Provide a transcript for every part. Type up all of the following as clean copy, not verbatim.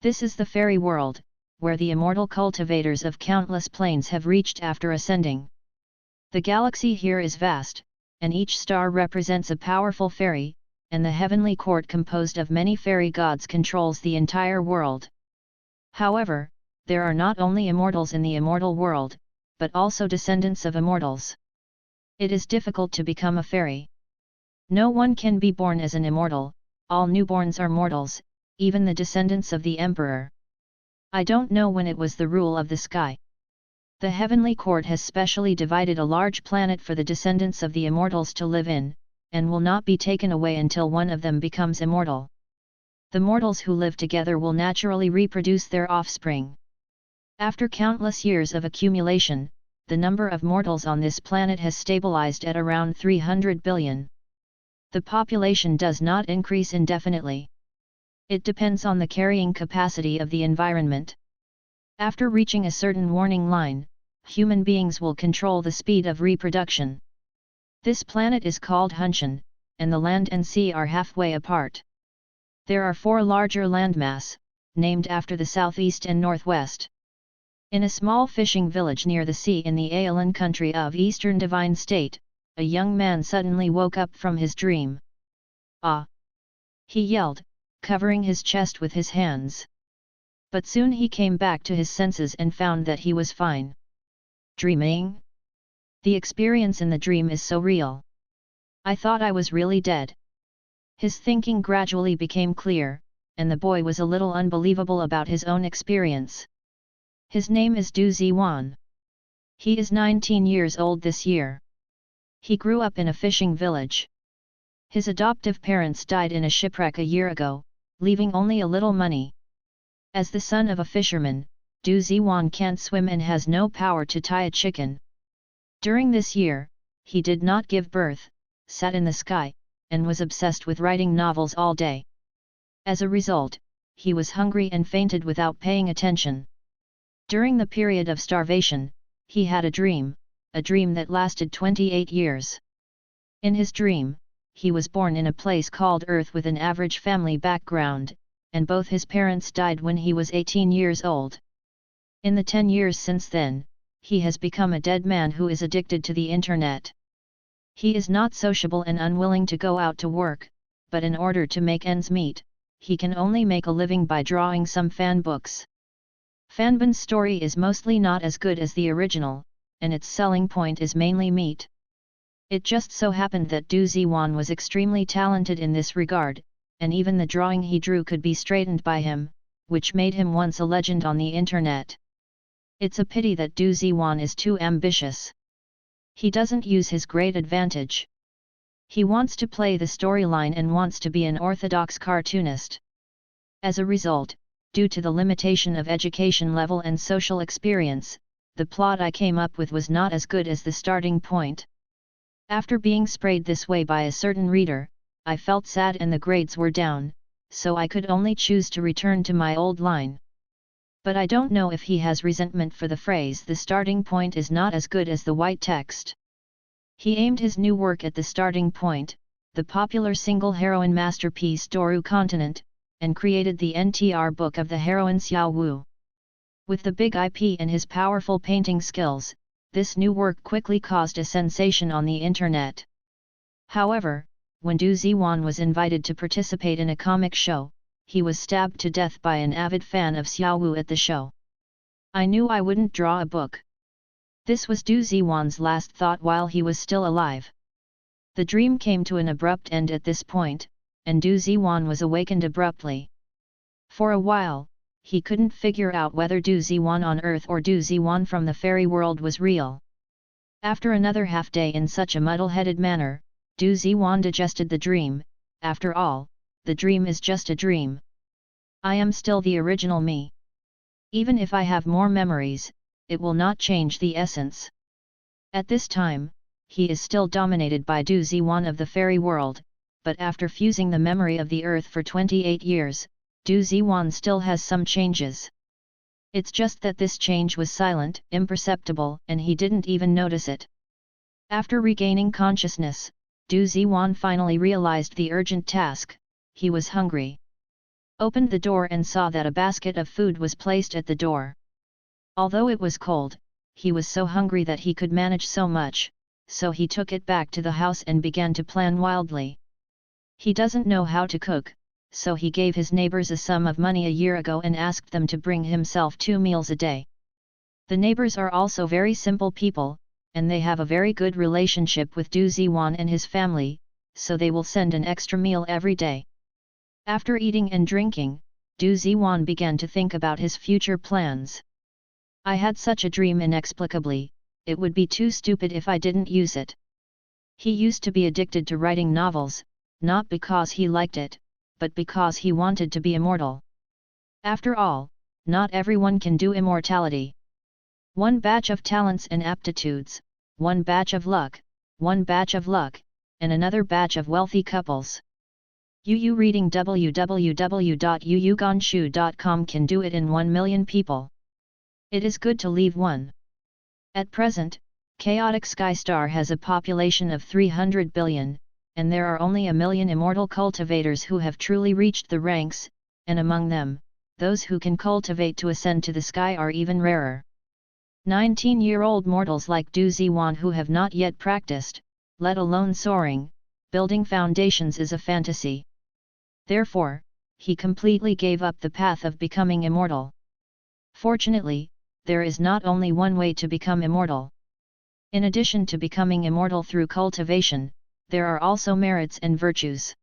This is the fairy world, where the immortal cultivators of countless planes have reached after ascending. The galaxy here is vast, and each star represents a powerful fairy, and the heavenly court composed of many fairy gods controls the entire world. However, there are not only immortals in the immortal world, but also descendants of immortals. It is difficult to become a fairy. No one can be born as an immortal, all newborns are mortals, even the descendants of the emperor. I don't know when it was the rule of the sky. The heavenly court has specially divided a large planet for the descendants of the immortals to live in, and will not be taken away until one of them becomes immortal. The mortals who live together will naturally reproduce their offspring. After countless years of accumulation, the number of mortals on this planet has stabilized at around 300 billion. The population does not increase indefinitely. It depends on the carrying capacity of the environment. After reaching a certain warning line, human beings will control the speed of reproduction. This planet is called Hunshan, and the land and sea are halfway apart. There are 4 larger landmass, named after the southeast and northwest. In a small fishing village near the sea in the Aeolian country of Eastern Divine State, a young man suddenly woke up from his dream. "Ah!" he yelled, covering his chest with his hands. But soon he came back to his senses and found that he was fine. Dreaming? The experience in the dream is so real. I thought I was really dead. His thinking gradually became clear, and the boy was a little unbelievable about his own experience. His name is Du Ziwan. He is 19 years old this year. He grew up in a fishing village. His adoptive parents died in a shipwreck a year ago, leaving only a little money. As the son of a fisherman, Du Ziwan can't swim and has no power to tie a chicken. During this year, he did not give birth, sat in the sky, and was obsessed with writing novels all day. As a result, he was hungry and fainted without paying attention. During the period of starvation, he had a dream that lasted 28 years. In his dream, he was born in a place called Earth with an average family background, and both his parents died when he was 18 years old. In the 10 years since then, he has become a dead man who is addicted to the internet. He is not sociable and unwilling to go out to work, but in order to make ends meet, he can only make a living by drawing some fan books. Fanbin's story is mostly not as good as the original, and its selling point is mainly meat. It just so happened that Du Ziwan was extremely talented in this regard, and even the drawing he drew could be straightened by him, which made him once a legend on the internet. It's a pity that Du Ziwan is too ambitious. He doesn't use his great advantage. He wants to play the storyline and wants to be an orthodox cartoonist. As a result, due to the limitation of education level and social experience, the plot I came up with was not as good as the starting point. After being sprayed this way by a certain reader, I felt sad and the grades were down, so I could only choose to return to my old line. But I don't know if he has resentment for the phrase "the starting point is not as good as the white text." He aimed his new work at the starting point, the popular single heroine masterpiece Doru Continent, and created the NTR book of the heroine Xiao Wu. With the big IP and his powerful painting skills, this new work quickly caused a sensation on the internet. However, when Du Ziwan was invited to participate in a comic show, he was stabbed to death by an avid fan of Xiao Wu at the show. I knew I wouldn't draw a book. This was Du Ziwan's last thought while he was still alive. The dream came to an abrupt end at this point, and Du Ziwan was awakened abruptly. For a while, he couldn't figure out whether Du Ziwan on Earth or Du Ziwan from the fairy world was real. After another half-day in such a muddle-headed manner, Du Ziwan digested the dream. After all, the dream is just a dream. I am still the original me. Even if I have more memories, it will not change the essence. At this time, he is still dominated by Du Ziwan of the fairy world, but after fusing the memory of the Earth for 28 years, Du Ziwan still has some changes. It's just that this change was silent, imperceptible, and he didn't even notice it. After regaining consciousness, Du Ziwan finally realized the urgent task. He was hungry. opened the door and saw that a basket of food was placed at the door. Although it was cold, he was so hungry that he could manage so much, so he took it back to the house and began to plan wildly. He doesn't know how to cook, so he gave his neighbors a sum of money a year ago and asked them to bring himself 2 meals a day. The neighbors are also very simple people, and they have a very good relationship with Du Ziwan and his family, so they will send an extra meal every day. After eating and drinking, Du Ziwan began to think about his future plans. I had such a dream inexplicably, it would be too stupid if I didn't use it. He used to be addicted to writing novels, not because he liked it, but because he wanted to be immortal. After all, not everyone can do immortality. One batch of talents and aptitudes, one batch of luck, one batch of luck, and another batch of wealthy couples. UU reading www.uugonshu.com can do it in 1 million people. It is good to leave one. At present, Chaotic Sky Star has a population of 300 billion, and there are only 1 million immortal cultivators who have truly reached the ranks, and among them, those who can cultivate to ascend to the sky are even rarer. 19-year-old mortals like Du Ziwan who have not yet practiced, let alone soaring, building foundations is a fantasy. Therefore, he completely gave up the path of becoming immortal. Fortunately, there is not only one way to become immortal. In addition to becoming immortal through cultivation, there are also merits and virtues.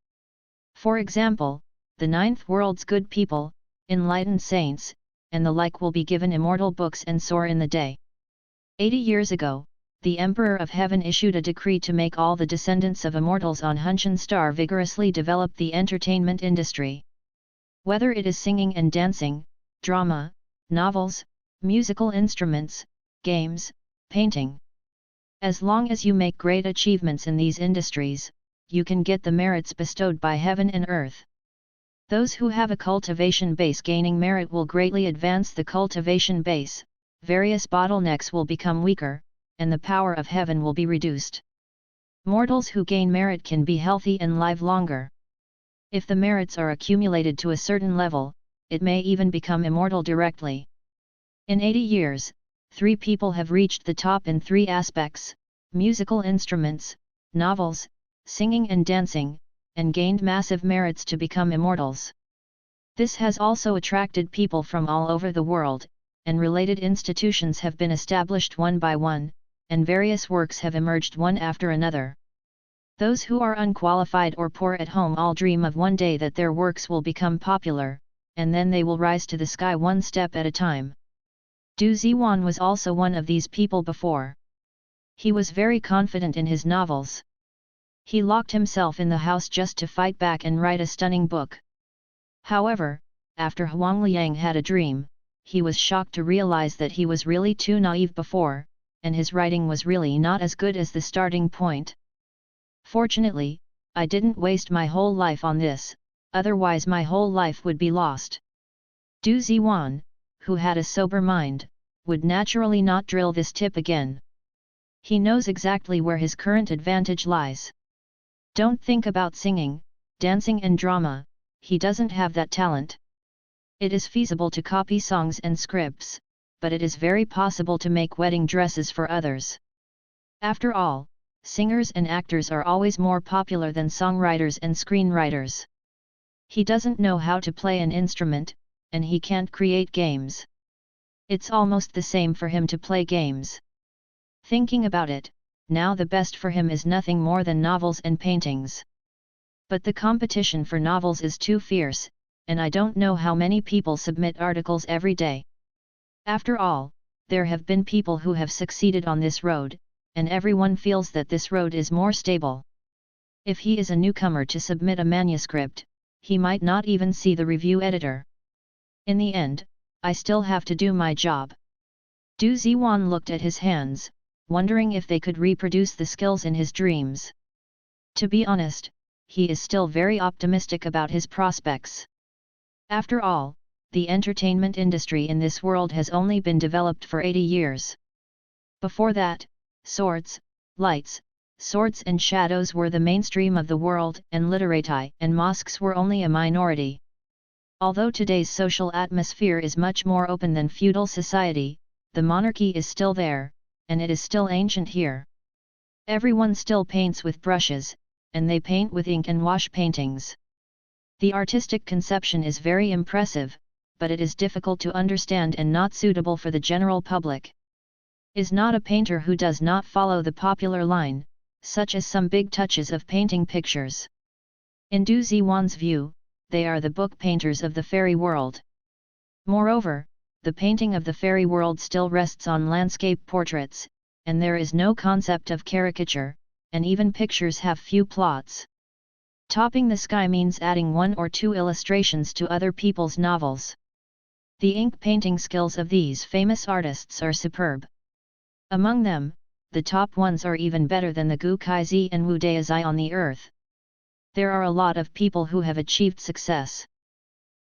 For example, the 9th world's good people, enlightened saints, and the like will be given immortal books and soar in the day. 80 years ago, the Emperor of Heaven issued a decree to make all the descendants of immortals on Hunshan Star vigorously develop the entertainment industry. Whether it is singing and dancing, drama, novels, musical instruments, games, painting. As long as you make great achievements in these industries, you can get the merits bestowed by heaven and earth. Those who have a cultivation base gaining merit will greatly advance the cultivation base, various bottlenecks will become weaker, and the power of heaven will be reduced. Mortals who gain merit can be healthy and live longer. If the merits are accumulated to a certain level, it may even become immortal directly. In 80 years, 3 people have reached the top in 3 aspects: musical instruments, novels, singing and dancing, and gained massive merits to become immortals. This has also attracted people from all over the world, and related institutions have been established one by one, and various works have emerged one after another. Those who are unqualified or poor at home all dream of one day that their works will become popular, and then they will rise to the sky one step at a time. Du Ziwan was also one of these people before. He was very confident in his novels. He locked himself in the house just to fight back and write a stunning book. However, after Huang Liang had a dream, he was shocked to realize that he was really too naive before, and his writing was really not as good as the starting point. Fortunately, I didn't waste my whole life on this, otherwise my whole life would be lost. Du Ziwan, who had a sober mind, would naturally not drill this tip again. He knows exactly where his current advantage lies. Don't think about singing, dancing and drama, he doesn't have that talent. It is feasible to copy songs and scripts, but it is very possible to make wedding dresses for others. After all, singers and actors are always more popular than songwriters and screenwriters. He doesn't know how to play an instrument, and he can't create games. It's almost the same for him to play games. Thinking about it, now the best for him is nothing more than novels and paintings. But the competition for novels is too fierce, and I don't know how many people submit articles every day. After all, there have been people who have succeeded on this road, and everyone feels that this road is more stable. If he is a newcomer to submit a manuscript, he might not even see the review editor. In the end, I still have to do my job. Du Ziwan looked at his hands, wondering if they could reproduce the skills in his dreams. To be honest, he is still very optimistic about his prospects. After all, the entertainment industry in this world has only been developed for 80 years. Before that, swords, lights, swords and shadows were the mainstream of the world, and literati and mosques were only a minority. Although today's social atmosphere is much more open than feudal society, the monarchy is still there, and it is still ancient here. Everyone still paints with brushes, and they paint with ink and wash paintings. The artistic conception is very impressive, but it is difficult to understand and not suitable for the general public. Is not a painter who does not follow the popular line, such as some big touches of painting pictures. In Du Ziwan's view, they are the book painters of the fairy world. Moreover, the painting of the fairy world still rests on landscape portraits, and there is no concept of caricature, and even pictures have few plots. Topping the sky means adding one or two illustrations to other people's novels. The ink painting skills of these famous artists are superb. Among them, the top ones are even better than the Gu Kaizi and Wu Daizai on the earth. There are a lot of people who have achieved success.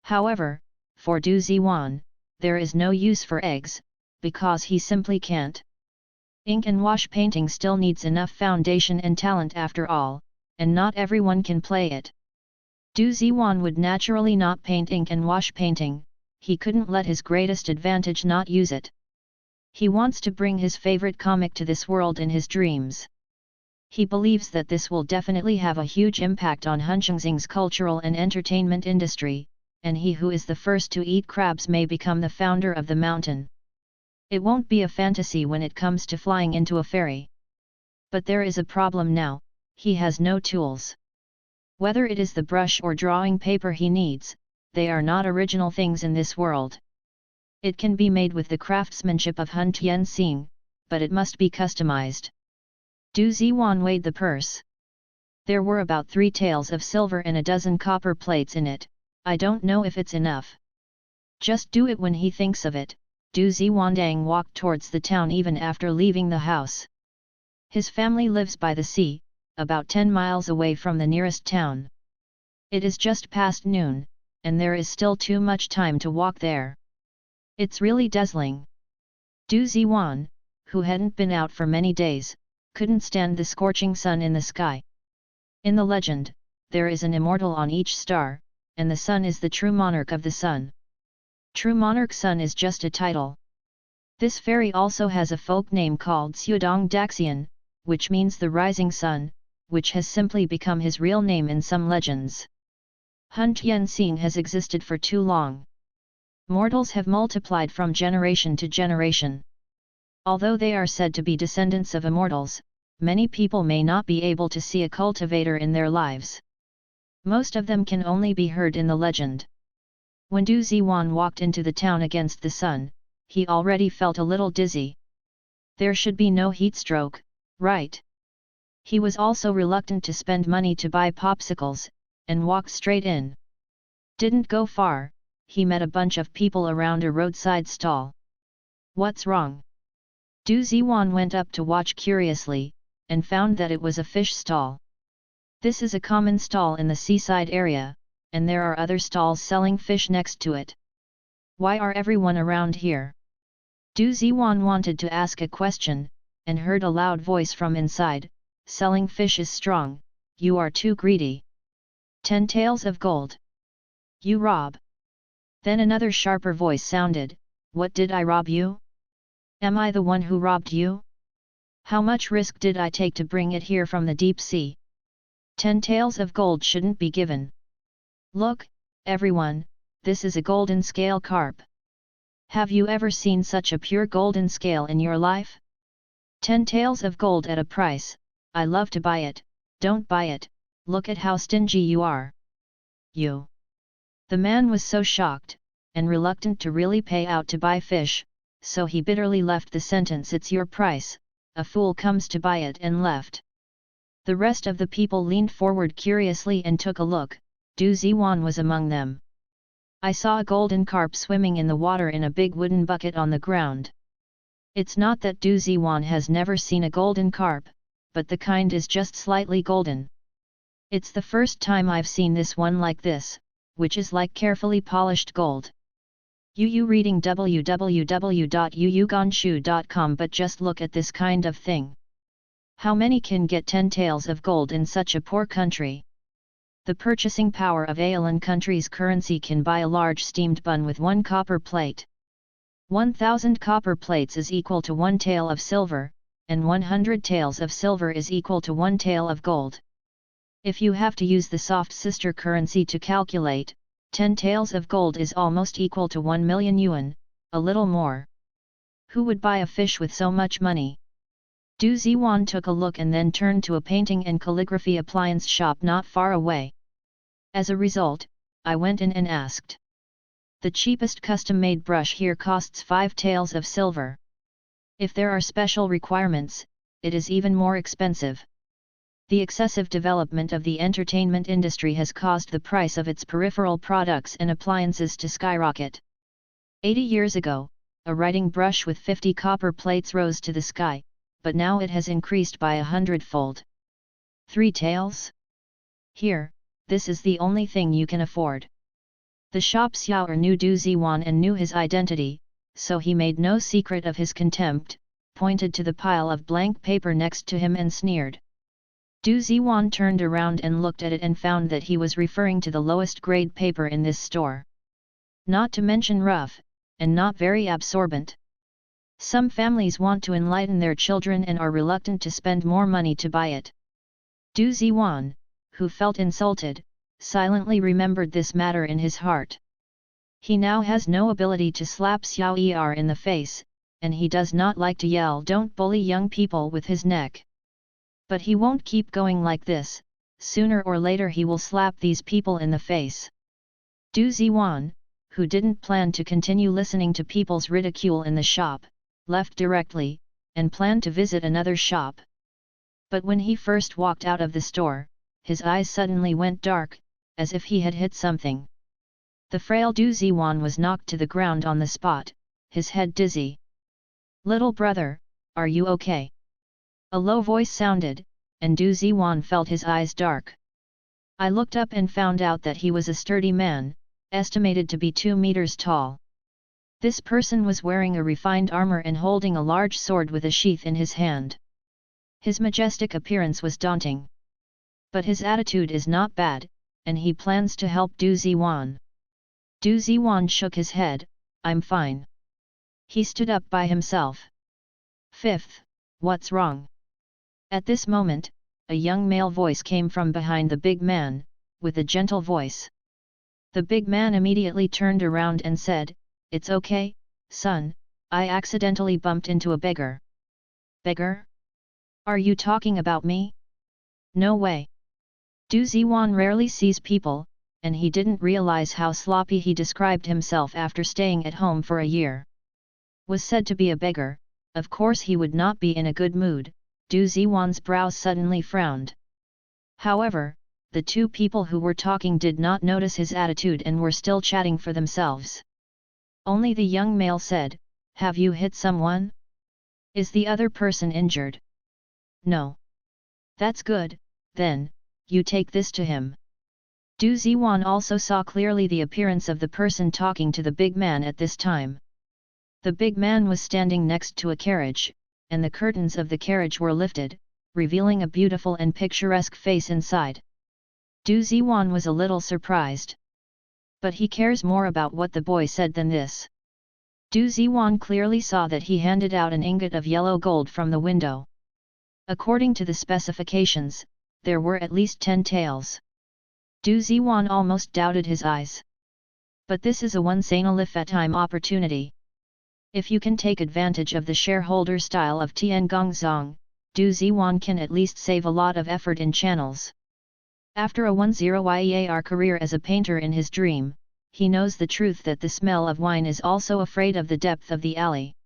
However, for Du Ziwan, there is no use for eggs, because he simply can't. Ink and wash painting still needs enough foundation and talent after all, and not everyone can play it. Du Ziwan would naturally not paint ink and wash painting, he couldn't let his greatest advantage not use it. He wants to bring his favorite comic to this world in his dreams. He believes that this will definitely have a huge impact on Hunchengzing's cultural and entertainment industry, and he who is the first to eat crabs may become the founder of the mountain. It won't be a fantasy when it comes to flying into a ferry. But there is a problem now, he has no tools. Whether it is the brush or drawing paper he needs, they are not original things in this world. It can be made with the craftsmanship of Hun Tianxing, but it must be customized. Du Ziwan weighed the purse. There were about 3 taels of silver and a dozen copper plates in it. I don't know if it's enough. Just do it when he thinks of it. Du Ziwandang walked towards the town even after leaving the house. His family lives by the sea, about 10 miles away from the nearest town. It is just past noon, and there is still too much time to walk there. It's really dazzling. Du Ziwan, who hadn't been out for many days, couldn't stand the scorching sun in the sky. In the legend, there is an immortal on each star, and the sun is the true monarch of the sun. True monarch sun is just a title. This fairy also has a folk name called Suodong Daxian, which means the rising sun, which has simply become his real name in some legends. Hun Tianxing has existed for too long. Mortals have multiplied from generation to generation. Although they are said to be descendants of immortals, many people may not be able to see a cultivator in their lives. Most of them can only be heard in the legend. When Du Ziwan walked into the town against the sun, he already felt a little dizzy. There should be no heat stroke, right? He was also reluctant to spend money to buy popsicles, and walked straight in. Didn't go far, he met a bunch of people around a roadside stall. What's wrong? Du Ziwan went up to watch curiously, and found that it was a fish stall. This is a common stall in the seaside area, and there are other stalls selling fish next to it. Why are everyone around here? Du Ziwan wanted to ask a question, and heard a loud voice from inside, selling fish is strong, you are too greedy. 10 taels of gold. You rob. Then another sharper voice sounded, what did I rob you? Am I the one who robbed you? How much risk did I take to bring it here from the deep sea? 10 taels of gold shouldn't be given. Look, everyone, this is a golden scale carp. Have you ever seen such a pure golden scale in your life? 10 taels of gold at a price, I love to buy it, don't buy it, look at how stingy you are. You. The man was so shocked, and reluctant to really pay out to buy fish, so he bitterly left the sentence it's your price, a fool comes to buy it and left. The rest of the people leaned forward curiously and took a look, Du Ziwan was among them. I saw a golden carp swimming in the water in a big wooden bucket on the ground. It's not that Du Ziwan has never seen a golden carp, but the kind is just slightly golden. It's the first time I've seen this one like this, which is like carefully polished gold. You reading www.yuyuganshu.com, but just look at this kind of thing. How many can get 10 taels of gold in such a poor country? The purchasing power of Aeolian country's currency can buy a large steamed bun with 1 copper plate. 1,000 copper plates is equal to 1 tael of silver, and 100 taels of silver is equal to 1 tael of gold. If you have to use the soft sister currency to calculate, 10 taels of gold is almost equal to 1 million yuan, a little more. Who would buy a fish with so much money? Du Ziwan took a look and then turned to a painting and calligraphy appliance shop not far away. As a result, I went in and asked. The cheapest custom-made brush here costs 5 taels of silver. If there are special requirements, it is even more expensive. The excessive development of the entertainment industry has caused the price of its peripheral products and appliances to skyrocket. 80 years ago, a writing brush with 50 copper plates rose to the sky, but now it has increased by 100-fold. 3 taels? Here, this is the only thing you can afford. The shop xiaoer knew Du Ziwan and knew his identity, so he made no secret of his contempt, pointed to the pile of blank paper next to him and sneered. Du Ziwan turned around and looked at it and found that he was referring to the lowest grade paper in this store. Not to mention rough, and not very absorbent. Some families want to enlighten their children and are reluctant to spend more money to buy it. Du Ziwan, who felt insulted, silently remembered this matter in his heart. He now has no ability to slap Xiao Er in the face, and he does not like to yell "Don't bully young people" with his neck. But he won't keep going like this, sooner or later he will slap these people in the face. Du Ziwan, who didn't plan to continue listening to people's ridicule in the shop, left directly, and planned to visit another shop. But when he first walked out of the store, his eyes suddenly went dark, as if he had hit something. The frail Du Ziwan was knocked to the ground on the spot, his head dizzy. "Little brother, are you okay?" A low voice sounded, and Du Ziwan felt his eyes dark. I looked up and found out that he was a sturdy man, estimated to be 2 meters tall. This person was wearing a refined armor and holding a large sword with a sheath in his hand. His majestic appearance was daunting. But his attitude is not bad, and he plans to help Du Ziwan. Du Ziwan shook his head, "I'm fine." He stood up by himself. "Fifth, what's wrong?" At this moment, a young male voice came from behind the big man, with a gentle voice. The big man immediately turned around and said, "It's okay, son, I accidentally bumped into a beggar." "Beggar? Are you talking about me?" "No way." Du Ziwan rarely sees people, and he didn't realize how sloppy he described himself after staying at home for a year. Was said to be a beggar, of course he would not be in a good mood. Du Ziwan's brow suddenly frowned. However, the two people who were talking did not notice his attitude and were still chatting for themselves. Only the young male said, "Have you hit someone? Is the other person injured?" "No." "That's good, then, you take this to him." Du Ziwan also saw clearly the appearance of the person talking to the big man at this time. The big man was standing next to a carriage, and the curtains of the carriage were lifted, revealing a beautiful and picturesque face inside. Du Ziwan was a little surprised. But he cares more about what the boy said than this. Du Ziwan clearly saw that he handed out an ingot of yellow gold from the window. According to the specifications, there were at least 10 taels. Du Ziwan almost doubted his eyes. But this is a once-in-a-lifetime opportunity. If you can take advantage of the shareholder style of Tiangongzong, Du Ziwan can at least save a lot of effort in channels. After a 10-year career as a painter in his dream, he knows the truth that the smell of wine is also afraid of the depth of the alley.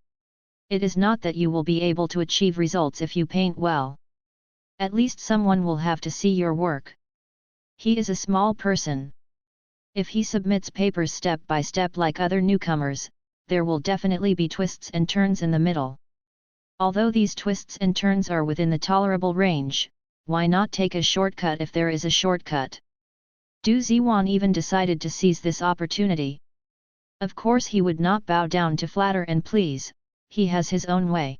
It is not that you will be able to achieve results if you paint well. At least someone will have to see your work. He is a small person. If he submits papers step by step like other newcomers, there will definitely be twists and turns in the middle. Although these twists and turns are within the tolerable range, why not take a shortcut if there is a shortcut? Du Ziwan even decided to seize this opportunity. Of course he would not bow down to flatter and please, he has his own way.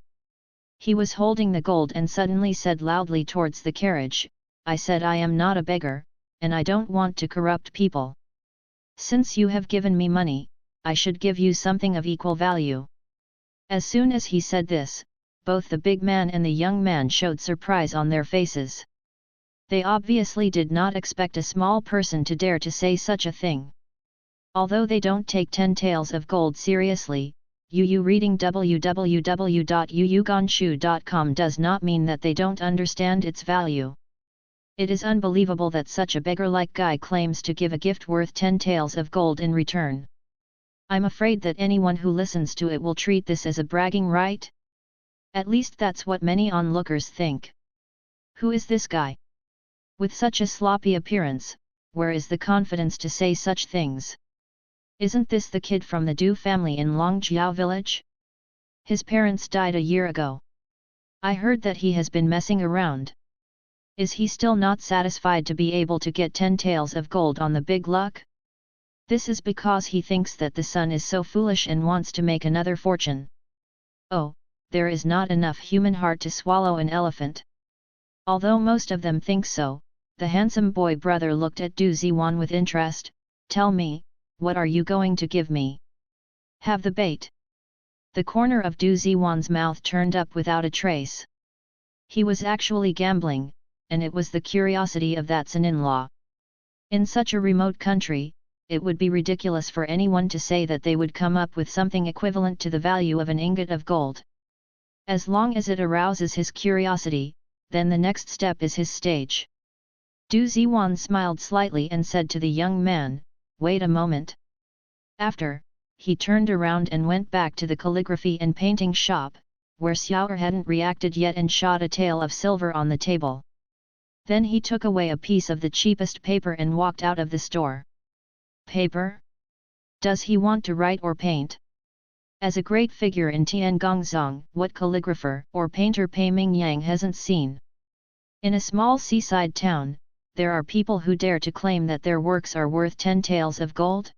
He was holding the gold and suddenly said loudly towards the carriage, "I said I am not a beggar, and I don't want to corrupt people. Since you have given me money, I should give you something of equal value." As soon as he said this, both the big man and the young man showed surprise on their faces. They obviously did not expect a small person to dare to say such a thing. Although they don't take 10 taels of gold seriously, reading www.yuyuganshu.com does not mean that they don't understand its value. It is unbelievable that such a beggar-like guy claims to give a gift worth 10 taels of gold in return. I'm afraid that anyone who listens to it will treat this as a bragging right? At least that's what many onlookers think. Who is this guy? With such a sloppy appearance, where is the confidence to say such things? Isn't this the kid from the Du family in Longjiao village? His parents died a year ago. I heard that he has been messing around. Is he still not satisfied to be able to get 10 taels of gold on the big luck? This is because he thinks that the son is so foolish and wants to make another fortune. Oh, there is not enough human heart to swallow an elephant. Although most of them think so, the handsome boy brother looked at Du Ziwan with interest. "Tell me, what are you going to give me? Have the bait." The corner of Du Ziwan's mouth turned up without a trace. He was actually gambling, and it was the curiosity of that son-in-law. In such a remote country, it would be ridiculous for anyone to say that they would come up with something equivalent to the value of an ingot of gold. As long as it arouses his curiosity, then the next step is his stage. Du Ziwan smiled slightly and said to the young man, "Wait a moment." After, he turned around and went back to the calligraphy and painting shop, where Xiao'er hadn't reacted yet and shot a tael of silver on the table. Then he took away a piece of the cheapest paper and walked out of the store. Paper? Does he want to write or paint? As a great figure in Tiangongzong, what calligrapher or painter Pei Mingyang hasn't seen? In a small seaside town, there are people who dare to claim that their works are worth 10 taels of gold?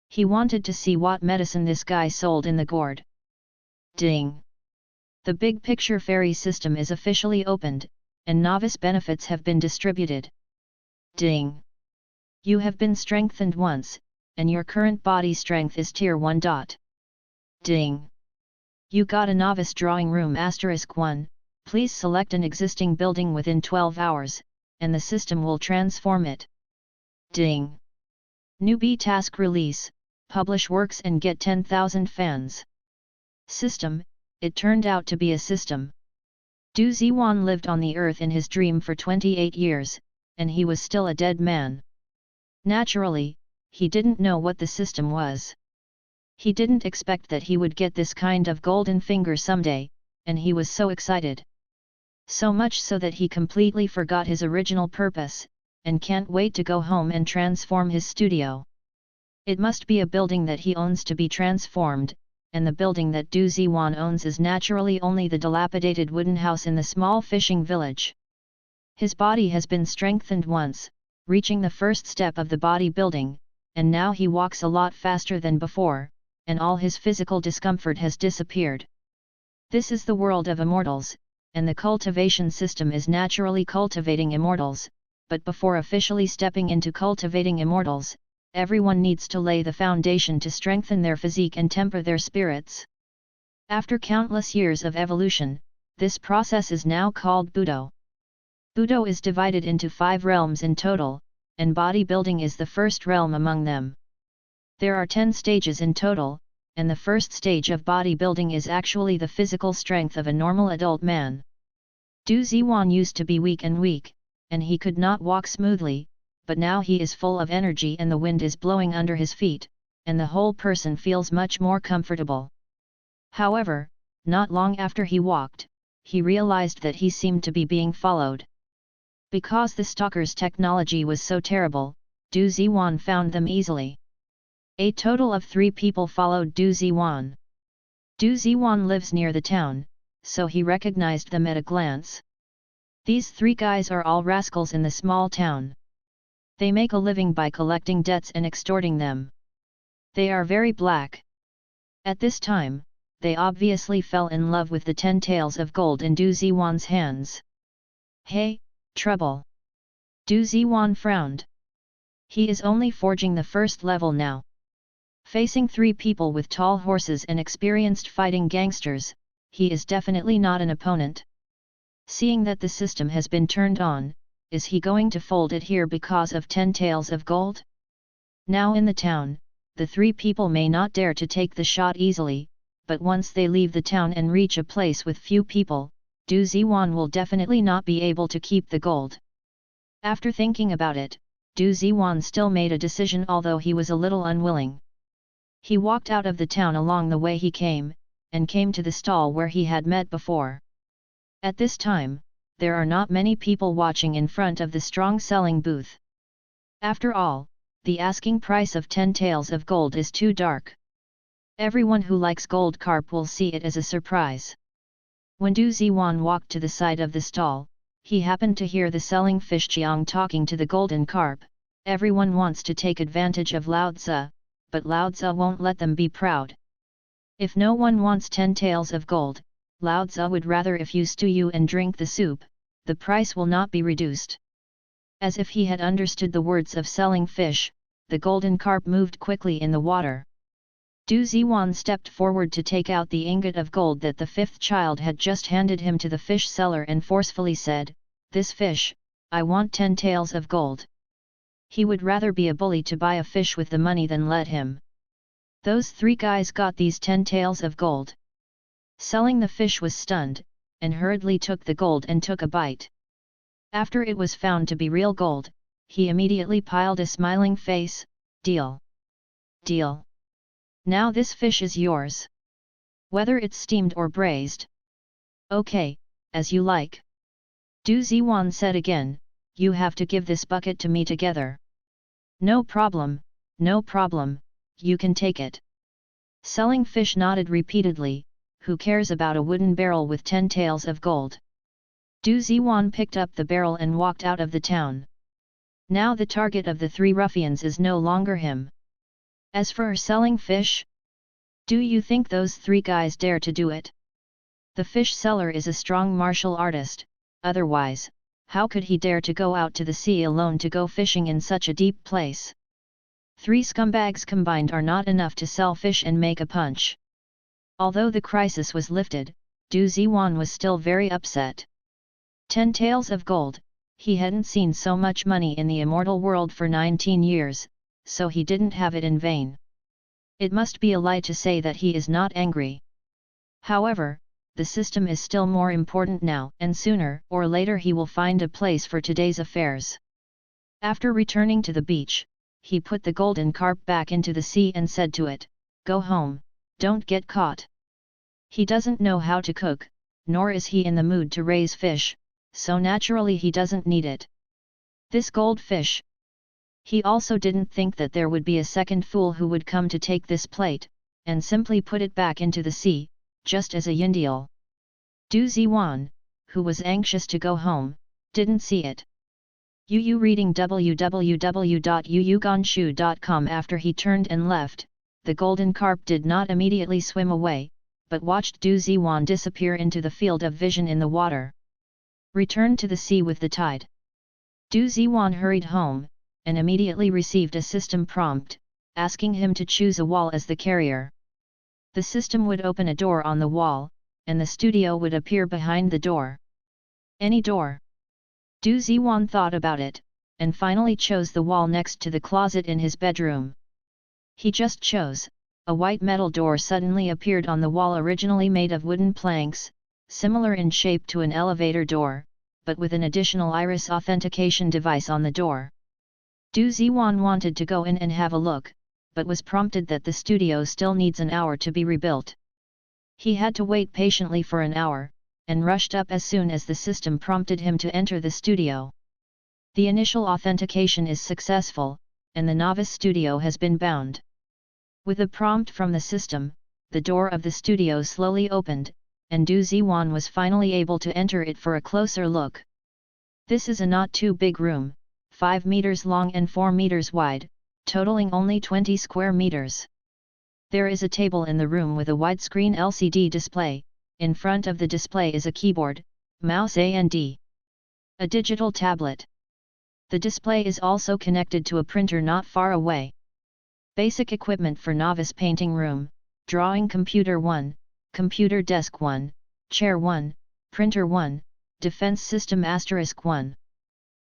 He wanted to see what medicine this guy sold in the gourd. Ding! The big picture fairy system is officially opened, and novice benefits have been distributed. Ding! You have been strengthened once, and your current body strength is tier 1. Ding! You got a novice drawing room *1, please select an existing building within 12 hours, and the system will transform it. Ding! Newbie task release, publish works and get 10,000 fans. System, it turned out to be a system. Du Ziwan lived on the earth in his dream for 28 years, and he was still a dead man. Naturally, he didn't know what the system was. He didn't expect that he would get this kind of golden finger someday, and he was so excited. So much so that he completely forgot his original purpose, and can't wait to go home and transform his studio. It must be a building that he owns to be transformed, and the building that Du Ziwan owns is naturally only the dilapidated wooden house in the small fishing village. His body has been strengthened once, reaching the first step of the body building, and now he walks a lot faster than before, and all his physical discomfort has disappeared. This is the world of immortals, and the cultivation system is naturally cultivating immortals, but before officially stepping into cultivating immortals, everyone needs to lay the foundation to strengthen their physique and temper their spirits. After countless years of evolution, this process is now called Budo. Budo is divided into 5 realms in total, and bodybuilding is the first realm among them. There are 10 stages in total, and the first stage of bodybuilding is actually the physical strength of a normal adult man. Du Ziwan used to be weak, and he could not walk smoothly, but now he is full of energy and the wind is blowing under his feet, and the whole person feels much more comfortable. However, not long after he walked, he realized that he seemed to be being followed. Because the stalker's technology was so terrible, Du Ziwan found them easily. A total of 3 people followed Du Ziwan. Du Ziwan lives near the town, so he recognized them at a glance. These 3 guys are all rascals in the small town. They make a living by collecting debts and extorting them. They are very black. At this time, they obviously fell in love with the 10 taels of gold in Du Ziwan's hands. "Hey, trouble! Du Ziwan frowned. He is only forging the first level now. Facing 3 people with tall horses and experienced fighting gangsters, he is definitely not an opponent. Seeing that the system has been turned on, is he going to fold it here because of 10 taels of gold? Now in the town, the 3 people may not dare to take the shot easily, but once they leave the town and reach a place with few people, Du Ziwan will definitely not be able to keep the gold. After thinking about it, Du Ziwan still made a decision, although he was a little unwilling. He walked out of the town along the way he came, and came to the stall where he had met before. At this time, there are not many people watching in front of the strong selling booth. After all, the asking price of 10 taels of gold is too dark. Everyone who likes gold carp will see it as a surprise. When Du Ziwan walked to the side of the stall, he happened to hear the selling fish Jiang talking to the golden carp. Everyone wants to take advantage of Lao Tzu, but Lao Tzu won't let them be proud. If no one wants 10 taels of gold, Lao Tzu would rather if you stew you and drink the soup, the price will not be reduced. As if he had understood the words of selling fish, the golden carp moved quickly in the water. Du Ziwan stepped forward to take out the ingot of gold that the 5th child had just handed him to the fish seller and forcefully said, "This fish, I want 10 taels of gold." He would rather be a bully to buy a fish with the money than let him. Those 3 guys got these 10 taels of gold. Selling the fish was stunned, and hurriedly took the gold and took a bite. After it was found to be real gold, he immediately piled a smiling face, "Deal. Deal. Now this fish is yours. Whether it's steamed or braised." "Okay, as you like." Du Ziwan said again, "You have to give this bucket to me together." No problem, you can take it." Selling fish nodded repeatedly, "Who cares about a wooden barrel with 10 taels of gold?" Du Ziwan picked up the barrel and walked out of the town. Now the target of the 3 ruffians is no longer him. As for selling fish, do you think those 3 guys dare to do it? The fish seller is a strong martial artist, otherwise, how could he dare to go out to the sea alone to go fishing in such a deep place? 3 scumbags combined are not enough to sell fish and make a punch. Although the crisis was lifted, Du Ziwan was still very upset. 10 taels of gold, he hadn't seen so much money in the immortal world for 19 years, so he didn't have it in vain. It must be a lie to say that he is not angry. However, the system is still more important now, and sooner or later he will find a place for today's affairs. After returning to the beach, he put the golden carp back into the sea and said to it, "Go home, don't get caught." He doesn't know how to cook, nor is he in the mood to raise fish, so naturally he doesn't need it. This goldfish. He also didn't think that there would be a second fool who would come to take this plate, and simply put it back into the sea, just as a yindial. Du Ziwan, who was anxious to go home, didn't see it. Yu reading www.yuyuganshu.com. After he turned and left, the golden carp did not immediately swim away, but watched Du Ziwan disappear into the field of vision in the water. Returned to the sea with the tide. Du Ziwan hurried home, and immediately received a system prompt, asking him to choose a wall as the carrier. The system would open a door on the wall, and the studio would appear behind the door. Any door. Du Ziwan thought about it, and finally chose the wall next to the closet in his bedroom. He just chose. A white metal door suddenly appeared on the wall, originally made of wooden planks, similar in shape to an elevator door, but with an additional iris authentication device on the door. Du Ziwan wanted to go in and have a look, but was prompted that the studio still needs an hour to be rebuilt. He had to wait patiently for an hour, and rushed up as soon as the system prompted him to enter the studio. The initial authentication is successful, and the novice studio has been bound. With a prompt from the system, the door of the studio slowly opened, and Du Ziwan was finally able to enter it for a closer look. This is a not too big room, 5 meters long and 4 meters wide, totaling only 20 square meters. There is a table in the room with a widescreen LCD display. In front of the display is a keyboard, mouse and a digital tablet. The display is also connected to a printer not far away. Basic equipment for novice: painting room, drawing computer 1, computer desk 1, chair 1, printer 1, defense system *1.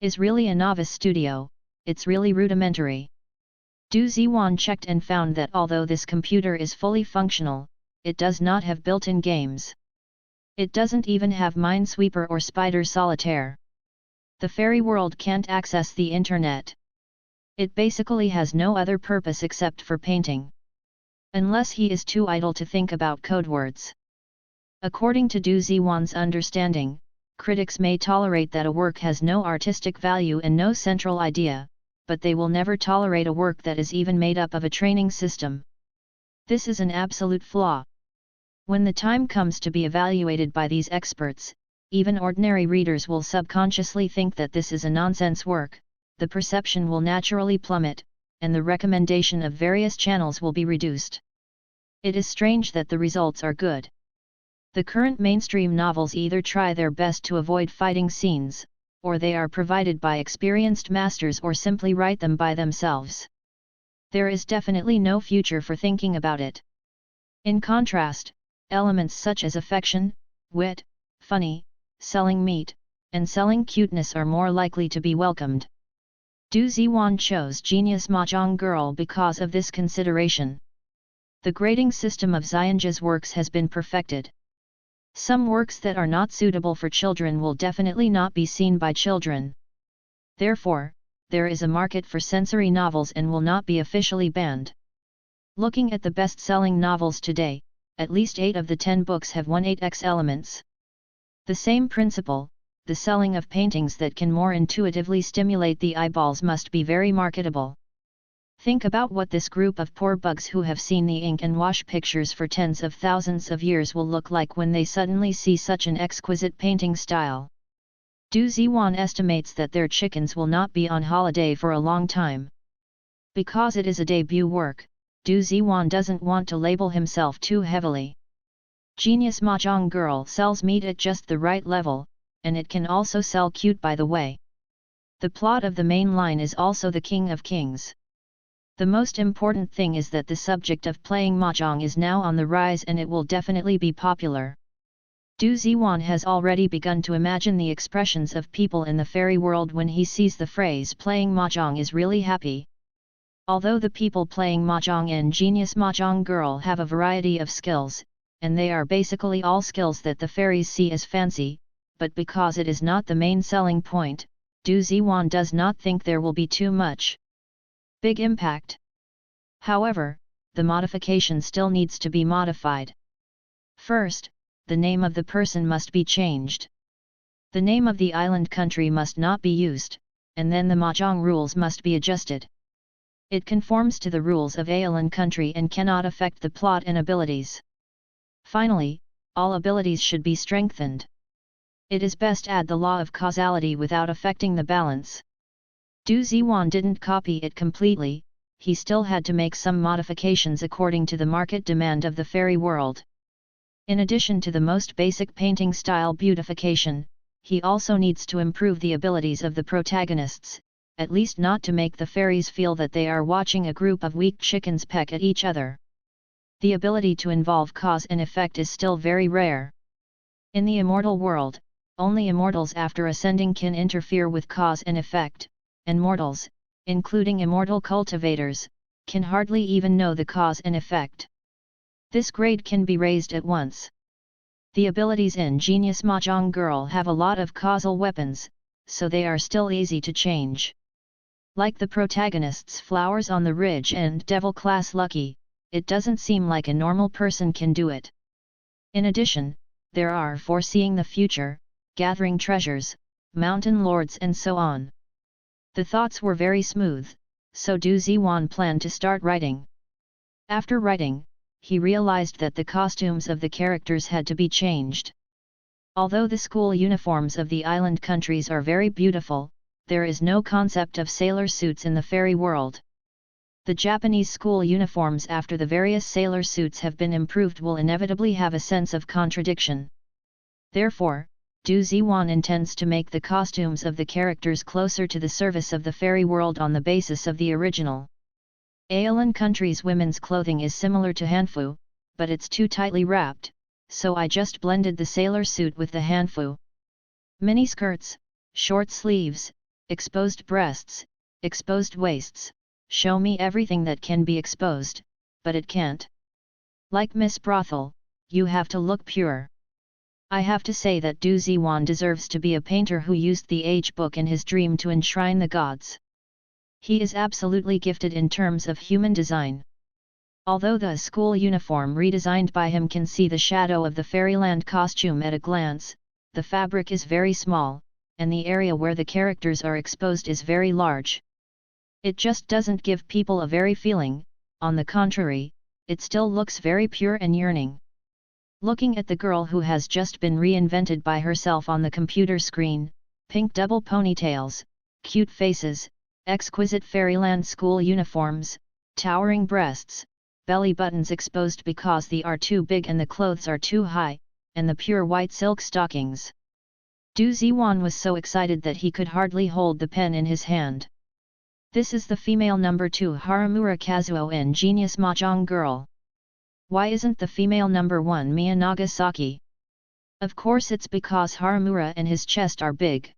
Is really a novice studio, it's really rudimentary. Du Ziwan checked and found that although this computer is fully functional, it does not have built-in games. It doesn't even have Minesweeper or Spider Solitaire. The fairy world can't access the internet. It basically has no other purpose except for painting. Unless he is too idle to think about code words. According to Du Ziwan's understanding, critics may tolerate that a work has no artistic value and no central idea, but they will never tolerate a work that is even made up of a training system. This is an absolute flaw. When the time comes to be evaluated by these experts, even ordinary readers will subconsciously think that this is a nonsense work, the perception will naturally plummet, and the recommendation of various channels will be reduced. It is strange that the results are good. The current mainstream novels either try their best to avoid fighting scenes, or they are provided by experienced masters or simply write them by themselves. There is definitely no future for thinking about it. In contrast, elements such as affection, wit, funny, selling meat, and selling cuteness are more likely to be welcomed. Du Ziwan chose Genius Mahjong Girl because of this consideration. The grading system of Xianzhe's works has been perfected. Some works that are not suitable for children will definitely not be seen by children. Therefore, there is a market for sensory novels and will not be officially banned. Looking at the best-selling novels today, at least 8 of the 10 books have 18x elements. The same principle, the selling of paintings that can more intuitively stimulate the eyeballs, must be very marketable. Think about what this group of poor bugs who have seen the ink and wash pictures for tens of thousands of years will look like when they suddenly see such an exquisite painting style. Du Ziwan estimates that their chickens will not be on holiday for a long time. Because it is a debut work, Du Ziwan doesn't want to label himself too heavily. Genius Mahjong Girl sells meat at just the right level, and it can also sell cute by the way. The plot of the main line is also the King of Kings. The most important thing is that the subject of playing mahjong is now on the rise and it will definitely be popular. Du Ziwan has already begun to imagine the expressions of people in the fairy world when he sees the phrase "playing mahjong is really happy." Although the people playing mahjong in Genius Mahjong Girl have a variety of skills, and they are basically all skills that the fairies see as fancy, but because it is not the main selling point, Du Ziwan does not think there will be too much big impact. However, the modification still needs to be modified. First, the name of the person must be changed. The name of the island country must not be used, and then the mahjong rules must be adjusted. It conforms to the rules of island country and cannot affect the plot and abilities. Finally, all abilities should be strengthened. It is best add the law of causality without affecting the balance. Du Ziwan didn't copy it completely, he still had to make some modifications according to the market demand of the fairy world. In addition to the most basic painting style beautification, he also needs to improve the abilities of the protagonists, at least not to make the fairies feel that they are watching a group of weak chickens peck at each other. The ability to involve cause and effect is still very rare. In the immortal world, only immortals after ascending can interfere with cause and effect, and mortals, including immortal cultivators, can hardly even know the cause and effect. This grade can be raised at once. The abilities in Genius Mahjong Girl have a lot of causal weapons, so they are still easy to change. Like the protagonist's Flowers on the Ridge and Devil Class Lucky, it doesn't seem like a normal person can do it. In addition, there are Foreseeing the Future, Gathering Treasures, Mountain Lords and so on. The thoughts were very smooth, so Du Ziwan planned to start writing. After writing, he realized that the costumes of the characters had to be changed. Although the school uniforms of the island countries are very beautiful, there is no concept of sailor suits in the fairy world. The Japanese school uniforms after the various sailor suits have been improved will inevitably have a sense of contradiction. Therefore, Du Ziwan intends to make the costumes of the characters closer to the service of the fairy world on the basis of the original. Aeolin country's women's clothing is similar to Hanfu, but it's too tightly wrapped, so I just blended the sailor suit with the Hanfu. Mini skirts, short sleeves, exposed breasts, exposed waists, show me everything that can be exposed, but it can't. Like Miss Brothel, you have to look pure. I have to say that Du Ziwan deserves to be a painter who used the age book in his dream to enshrine the gods. He is absolutely gifted in terms of human design. Although the school uniform redesigned by him can see the shadow of the fairyland costume at a glance, the fabric is very small, and the area where the characters are exposed is very large. It just doesn't give people a very feeling, on the contrary, it still looks very pure and yearning. Looking at the girl who has just been reinvented by herself on the computer screen, pink double ponytails, cute faces, exquisite fairyland school uniforms, towering breasts, belly buttons exposed because they are too big and the clothes are too high, and the pure white silk stockings. Du Ziwan was so excited that he could hardly hold the pen in his hand. This is the female number 2 Haramura Kazuo in Genius Mahjong Girl. Why isn't the female number 1 Mia Nagasaki? Of course it's because Haramura and his chest are big.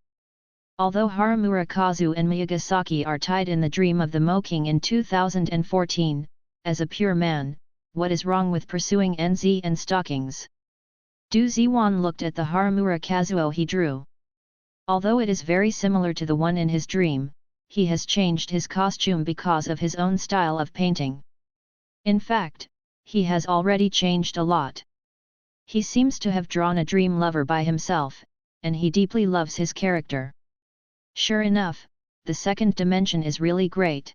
Although Haramura Kazu and Miyagasaki are tied in the dream of the Mo King in 2014, as a pure man, what is wrong with pursuing NZ and stockings? Du Ziwan looked at the Haramura Kazuo he drew. Although it is very similar to the one in his dream, he has changed his costume because of his own style of painting. In fact, he has already changed a lot. He seems to have drawn a dream lover by himself, and he deeply loves his character. Sure enough, the second dimension is really great.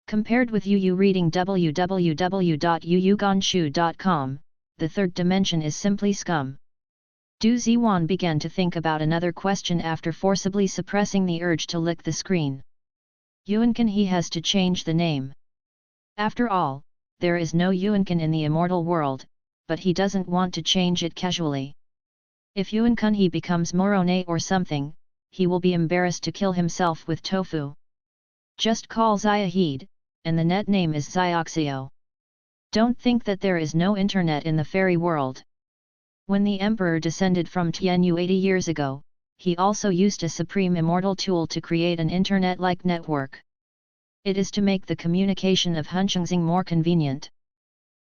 Compared with Yu reading www.yuyugonshu.com, the third dimension is simply scum. Du Ziwan began to think about another question after forcibly suppressing the urge to lick the screen. Yuankan, he has to change the name. After all, there is no Yuankan in the immortal world, but he doesn't want to change it casually. If Yuankan he becomes Morone or something, he will be embarrassed to kill himself with tofu. Just call Zayahid, and the net name is Zioxio. Don't think that there is no internet in the fairy world. When the emperor descended from Tianyu 80 years ago, he also used a supreme immortal tool to create an internet-like network. It is to make the communication of Hunchengxing more convenient.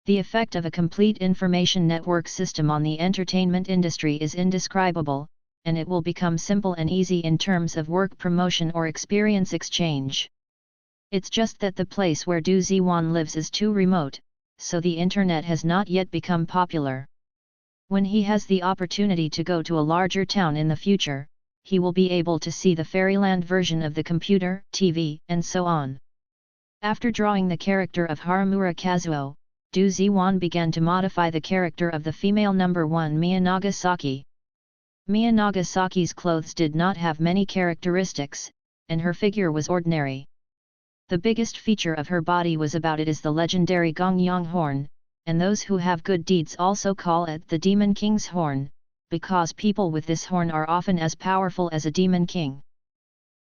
The effect of a complete information network system on the entertainment industry is indescribable, and it will become simple and easy in terms of work promotion or experience exchange. It's just that the place where Du Ziwan lives is too remote, so the internet has not yet become popular. When he has the opportunity to go to a larger town in the future, he will be able to see the fairyland version of the computer, TV, and so on. After drawing the character of Haramura Kazuo, Du Ziwan began to modify the character of the female number 1 Mia Nagasaki. Mia Nagasaki's clothes did not have many characteristics, and her figure was ordinary. The biggest feature of her body was about it is the legendary Gongyang horn, and those who have good deeds also call it the Demon King's horn, because people with this horn are often as powerful as a demon king.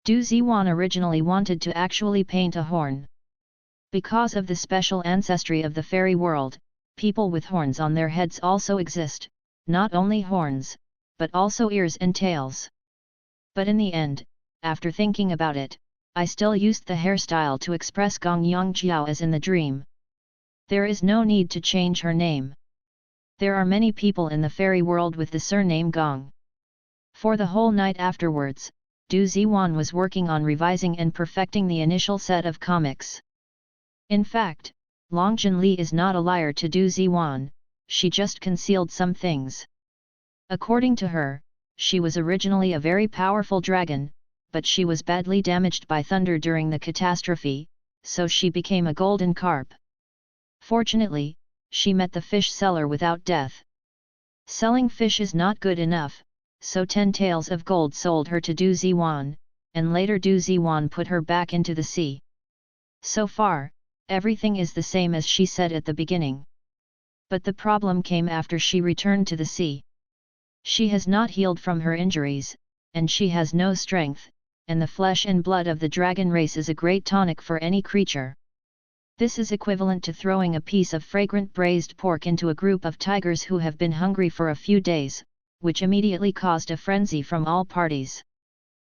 Du Ziwan originally wanted to actually paint a horn. Because of the special ancestry of the fairy world, people with horns on their heads also exist, not only horns, but also ears and tails. But in the end, after thinking about it, I still used the hairstyle to express Gongyang Jiao as in the dream. There is no need to change her name. There are many people in the fairy world with the surname Gong. For the whole night afterwards, Du Ziwan was working on revising and perfecting the initial set of comics. In fact, Long Jinli is not a liar to Du Ziwan, she just concealed some things. According to her, she was originally a very powerful dragon, but she was badly damaged by thunder during the catastrophe, so she became a golden carp. Fortunately, she met the fish seller without death. Selling fish is not good enough, so 10 taels of gold sold her to Du Ziwan, and later Du Ziwan put her back into the sea. So far, everything is the same as she said at the beginning. But the problem came after she returned to the sea. She has not healed from her injuries, and she has no strength, and the flesh and blood of the dragon race is a great tonic for any creature. This is equivalent to throwing a piece of fragrant braised pork into a group of tigers who have been hungry for a few days, which immediately caused a frenzy from all parties.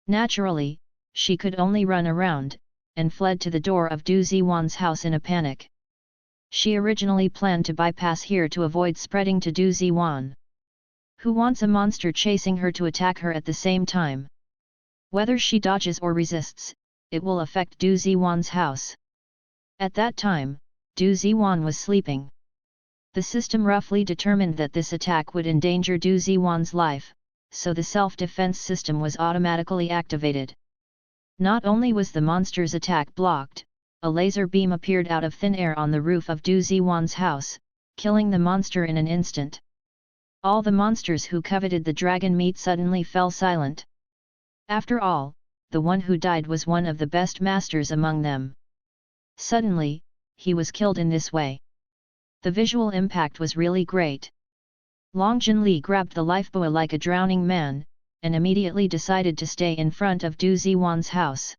Naturally, she could only run around, and fled to the door of Du Ziwan's house in a panic. She originally planned to bypass here to avoid spreading to Du Ziwan, who wants a monster chasing her to attack her at the same time. Whether she dodges or resists, it will affect Du Ziwan's house. At that time, Du Ziwan was sleeping. The system roughly determined that this attack would endanger Du Ziwan's life, so the self-defense system was automatically activated. Not only was the monster's attack blocked, a laser beam appeared out of thin air on the roof of Du Ziwan's house, killing the monster in an instant. All the monsters who coveted the dragon meat suddenly fell silent. After all, the one who died was one of the best masters among them. Suddenly, he was killed in this way. The visual impact was really great. Long Jinli grabbed the lifebuoy like a drowning man, and immediately decided to stay in front of Du Ziwan's house.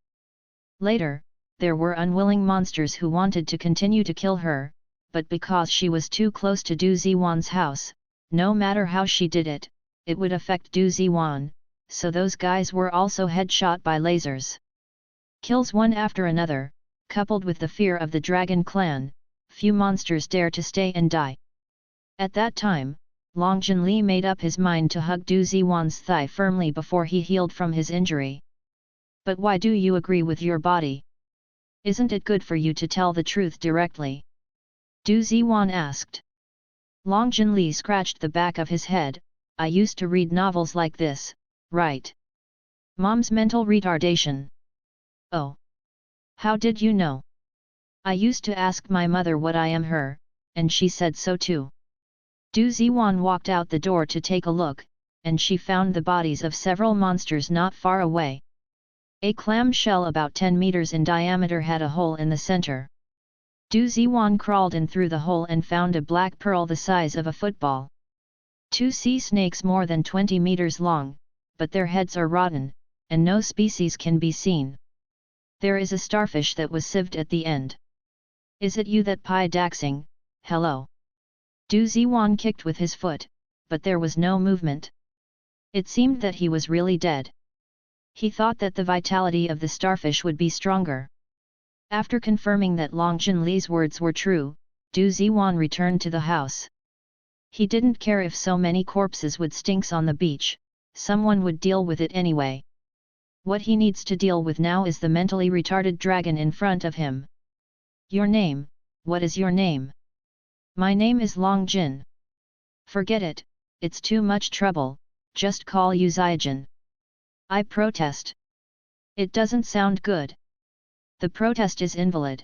Later, there were unwilling monsters who wanted to continue to kill her, but because she was too close to Du Ziwan's house, no matter how she did it, it would affect Du Ziwan, so those guys were also headshot by lasers. Kills one after another, coupled with the fear of the dragon clan, few monsters dare to stay and die. At that time, Long Jinli made up his mind to hug Du Ziwan's thigh firmly before he healed from his injury. But why do you agree with your body? Isn't it good for you to tell the truth directly? Du Ziwan asked. Long Jinli scratched the back of his head. I used to read novels like this, right? Mom's mental retardation. Oh. How did you know? I used to ask my mother what I am her, and she said so too. Du Ziwan walked out the door to take a look, and she found the bodies of several monsters not far away. A clam shell about 10 meters in diameter had a hole in the center. Du Ziwan crawled in through the hole and found a black pearl the size of a football. 2 sea snakes more than 20 meters long, but their heads are rotten, and no species can be seen. There is a starfish that was sieved at the end. Is it you that Pai Daxing? Hello. Du Ziwan kicked with his foot, but there was no movement. It seemed that he was really dead. He thought that the vitality of the starfish would be stronger. After confirming that Long Jinli's words were true, Du Ziwan returned to the house. He didn't care if so many corpses would stink on the beach, someone would deal with it anyway. What he needs to deal with now is the mentally retarded dragon in front of him. Your name, what is your name? My name is Long Jin. Forget it, it's too much trouble, just call you Zaijin. I protest. It doesn't sound good. The protest is invalid.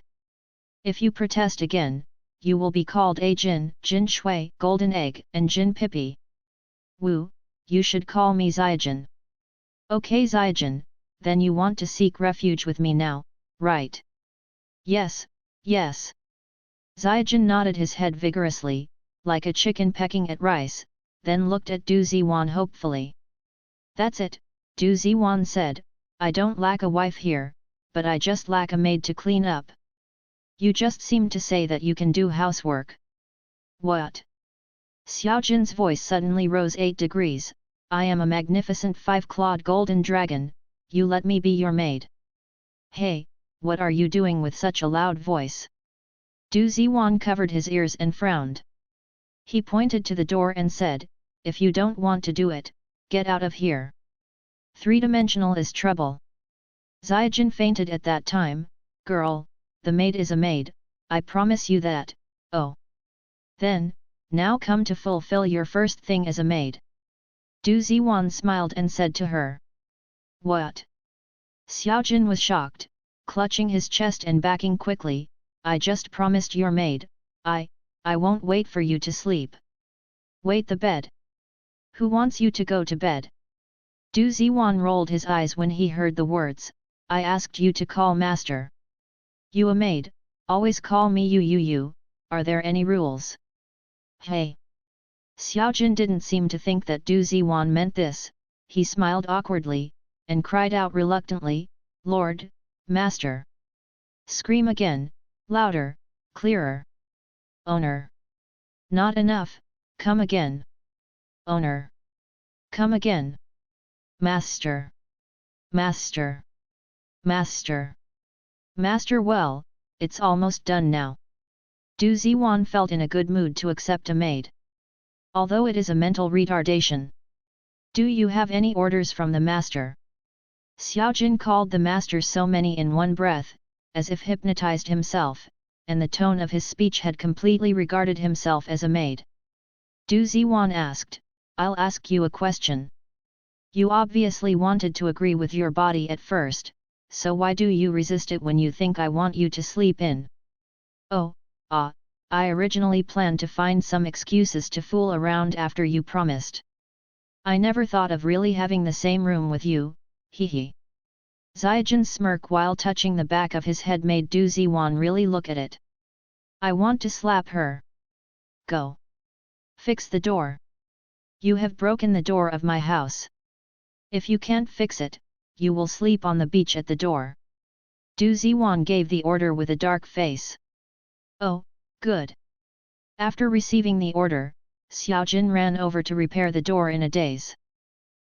If you protest again, you will be called a Jin, Jin Shui, Golden Egg, and Jin Pippi. Wu, you should call me Zaijin. Okay Zaijin, then you want to seek refuge with me now, right? Yes, yes. Zaijin nodded his head vigorously, like a chicken pecking at rice, then looked at Du Ziwan hopefully. That's it, Du Ziwan said, I don't lack a wife here, but I just lack a maid to clean up. You just seem to say that you can do housework. What? Xiaojin's voice suddenly rose 8 degrees, I am a magnificent 5-clawed golden dragon, you let me be your maid. Hey, what are you doing with such a loud voice? Du Ziwan covered his ears and frowned. He pointed to the door and said, if you don't want to do it, get out of here. 3-dimensional is trouble. Zaijin fainted at that time, girl, the maid is a maid, I promise you that, oh. Then, now come to fulfill your first thing as a maid. Du Ziwan smiled and said to her. What? Xiaojin was shocked, clutching his chest and backing quickly, I just promised your maid, I won't wait for you to sleep. Wait the bed. Who wants you to go to bed? Du Ziwan rolled his eyes when he heard the words, I asked you to call master. You a maid, always call me you, are there any rules? Hey! Xiaojun didn't seem to think that Du Ziwan meant this. He smiled awkwardly, and cried out reluctantly, "Lord, Master!" Scream again, louder, clearer. Owner. Not enough, come again. Owner. Come again. Master. Master. Master. Master. Well, it's almost done now. Du Ziwan felt in a good mood to accept a maid. Although it is a mental retardation. Do you have any orders from the master? Xiaojun called the master so many in one breath, as if hypnotized himself, and the tone of his speech had completely regarded himself as a maid. Du Ziwan asked, "I'll ask you a question. You obviously wanted to agree with your body at first, so why do you resist it when you think I want you to sleep in?" "Oh, I originally planned to find some excuses to fool around after you promised. I never thought of really having the same room with you, hee." Xiaojun's smirk while touching the back of his head made Du Ziwan really look at it. "I want to slap her. Go. Fix the door. You have broken the door of my house. If you can't fix it, you will sleep on the beach at the door." Du Ziwan gave the order with a dark face. "Oh, good." After receiving the order, Xiaojun ran over to repair the door in a daze.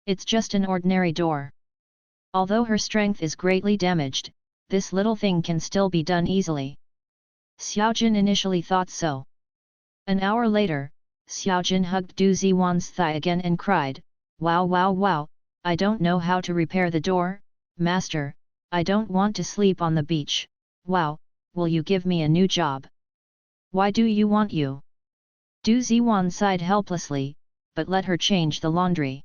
It's just an ordinary door. Although her strength is greatly damaged, this little thing can still be done easily. Xiaojun initially thought so. An hour later, Xiaojun hugged Du Ziwan's thigh again and cried, "Wow wow wow, I don't know how to repair the door, master, I don't want to sleep on the beach, wow, will you give me a new job?" "Why do you want you?" Du Ziwan sighed helplessly, but let her change the laundry.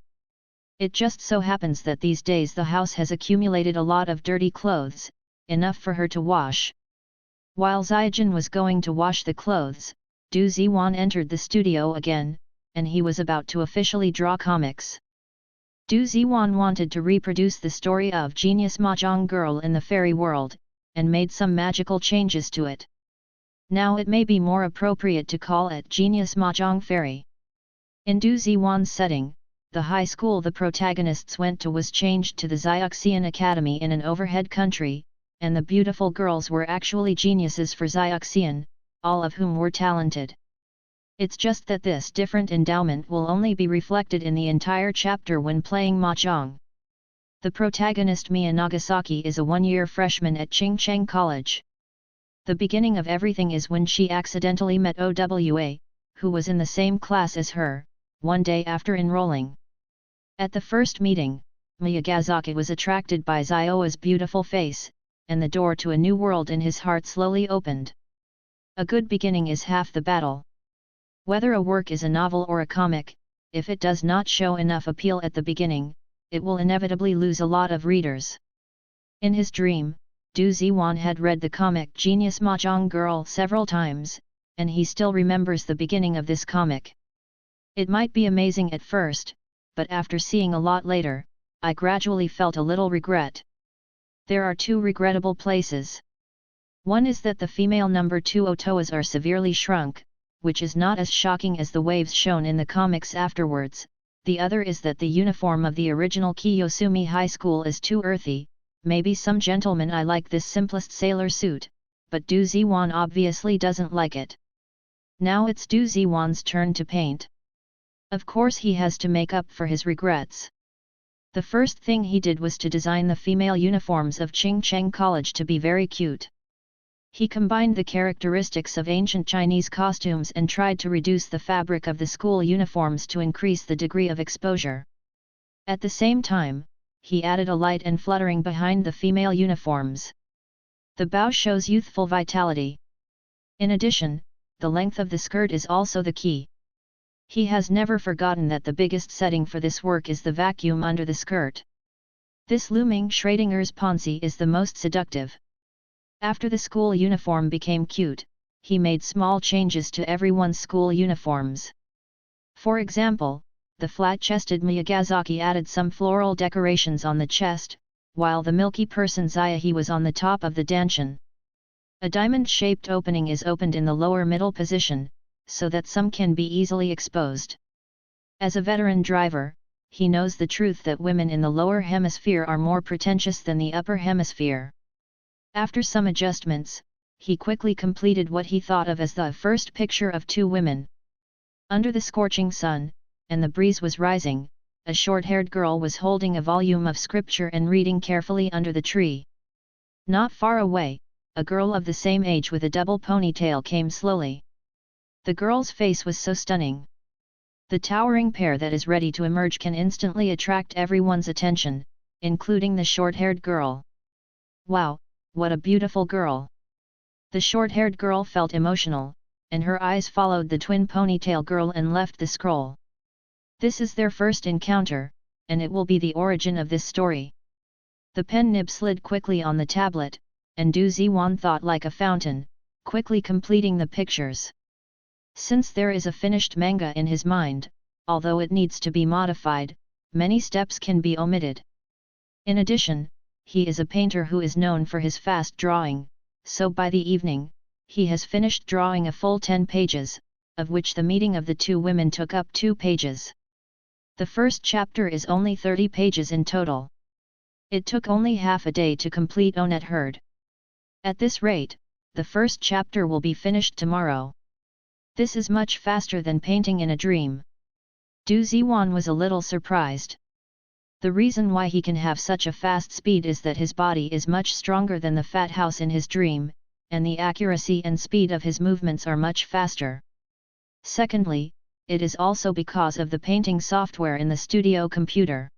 It just so happens that these days the house has accumulated a lot of dirty clothes, enough for her to wash. While Xiaojun was going to wash the clothes, Du Ziwan entered the studio again, and he was about to officially draw comics. Du Ziwan wanted to reproduce the story of Genius Mahjong Girl in the fairy world, and made some magical changes to it. Now it may be more appropriate to call it Genius Mahjong Fairy. In Du Ziwan's setting, the high school the protagonists went to was changed to the Xiaoxian Academy in an overhead country, and the beautiful girls were actually geniuses for Xiaoxian, all of whom were talented. It's just that this different endowment will only be reflected in the entire chapter when playing Mahjong. The protagonist Mia Nagasaki is a one-year freshman at Qingcheng College. The beginning of everything is when she accidentally met Owa, who was in the same class as her, one day after enrolling. At the first meeting, Miyagazaki was attracted by Zioa's beautiful face, and the door to a new world in his heart slowly opened. A good beginning is half the battle. Whether a work is a novel or a comic, if it does not show enough appeal at the beginning, it will inevitably lose a lot of readers. In his dream, Du Ziwan had read the comic Genius Mahjong Girl several times, and he still remembers the beginning of this comic. It might be amazing at first, but after seeing a lot later, I gradually felt a little regret. There are two regrettable places. One is that the female number 2 otoas are severely shrunk, which is not as shocking as the waves shown in the comics afterwards. The other is that the uniform of the original Kiyosumi High School is too earthy. Maybe some gentlemen I like this simplest sailor suit, but Du Ziwan obviously doesn't like it. Now it's Du Ziwan's turn to paint. Of course he has to make up for his regrets. The first thing he did was to design the female uniforms of Qingcheng College to be very cute. He combined the characteristics of ancient Chinese costumes and tried to reduce the fabric of the school uniforms to increase the degree of exposure. At the same time, he added a light and fluttering behind the female uniforms. The bow shows youthful vitality. In addition, the length of the skirt is also the key. He has never forgotten that the biggest setting for this work is the vacuum under the skirt. This looming Schrodinger's Ponzi is the most seductive. After the school uniform became cute, he made small changes to everyone's school uniforms. For example, the flat-chested Miyagazaki added some floral decorations on the chest, while the milky person Zaihe was on the top of the danchan. A diamond-shaped opening is opened in the lower middle position, so that some can be easily exposed. As a veteran driver, he knows the truth that women in the lower hemisphere are more pretentious than the upper hemisphere. After some adjustments, he quickly completed what he thought of as the first picture of two women. Under the scorching sun, and the breeze was rising, a short-haired girl was holding a volume of scripture and reading carefully under the tree. Not far away, a girl of the same age with a double ponytail came slowly. The girl's face was so stunning. The towering pair that is ready to emerge can instantly attract everyone's attention, including the short-haired girl. Wow, what a beautiful girl! The short-haired girl felt emotional, and her eyes followed the twin ponytail girl and left the scroll. This is their first encounter, and it will be the origin of this story. The pen nib slid quickly on the tablet, and Du Ziwan thought like a fountain, quickly completing the pictures. Since there is a finished manga in his mind, although it needs to be modified, many steps can be omitted. In addition, he is a painter who is known for his fast drawing, so by the evening, he has finished drawing a full 10 pages, of which the meeting of the two women took up 2 pages. The first chapter is only 30 pages in total. It took only half a day to complete Onet Herd. At this rate, the first chapter will be finished tomorrow. This is much faster than painting in a dream. Du Ziwan was a little surprised. The reason why he can have such a fast speed is that his body is much stronger than the fat house in his dream, and the accuracy and speed of his movements are much faster. Secondly, it is also because of the painting software in the studio computer.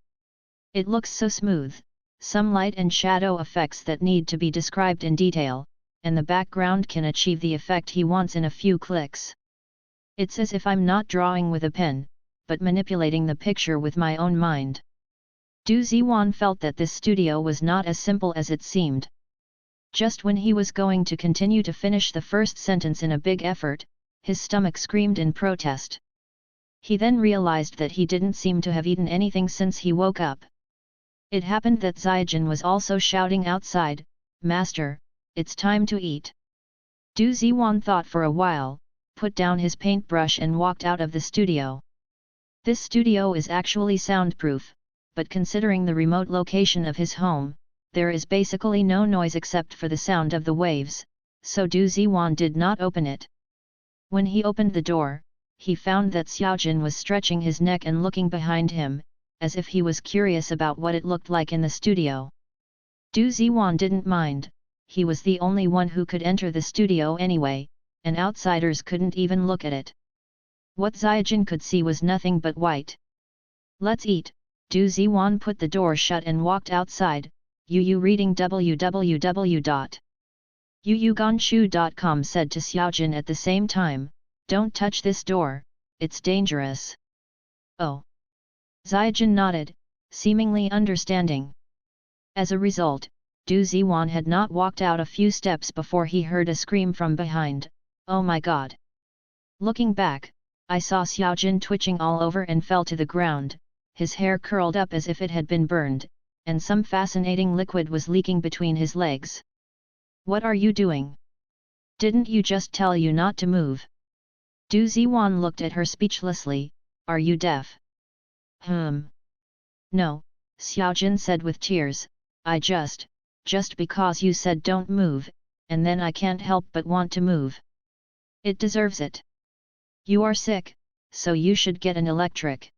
It looks so smooth, some light and shadow effects that need to be described in detail, and the background can achieve the effect he wants in a few clicks. It's as if I'm not drawing with a pen, but manipulating the picture with my own mind. Du Ziwan felt that this studio was not as simple as it seemed. Just when he was going to continue to finish the first sentence in a big effort, his stomach screamed in protest. He then realized that he didn't seem to have eaten anything since he woke up. It happened that Xiaojin was also shouting outside, "Master, it's time to eat." Du Ziwan thought for a while, put down his paintbrush and walked out of the studio. This studio is actually soundproof, but considering the remote location of his home, there is basically no noise except for the sound of the waves, so Du Ziwan did not open it. When he opened the door, he found that Xiaojin was stretching his neck and looking behind him, as if he was curious about what it looked like in the studio. Du Ziwan didn't mind, he was the only one who could enter the studio anyway, and outsiders couldn't even look at it. What Xiaojin could see was nothing but white. "Let's eat." Du Ziwan put the door shut and walked outside, reading www.yuyuganshu.com said to Xiaojin at the same time, "Don't touch this door, it's dangerous." Oh. Xiaojin nodded, seemingly understanding. As a result, Du Ziwan had not walked out a few steps before he heard a scream from behind, "Oh my god!" Looking back, I saw Xiaojin twitching all over and fell to the ground, his hair curled up as if it had been burned, and some fascinating liquid was leaking between his legs. "What are you doing? Didn't you just tell you not to move?" Du Ziwan looked at her speechlessly, "Are you deaf?" "No," Xiaojin said with tears, "I just because you said don't move, and then I can't help but want to move. It deserves it. You are sick, so you should get an electric."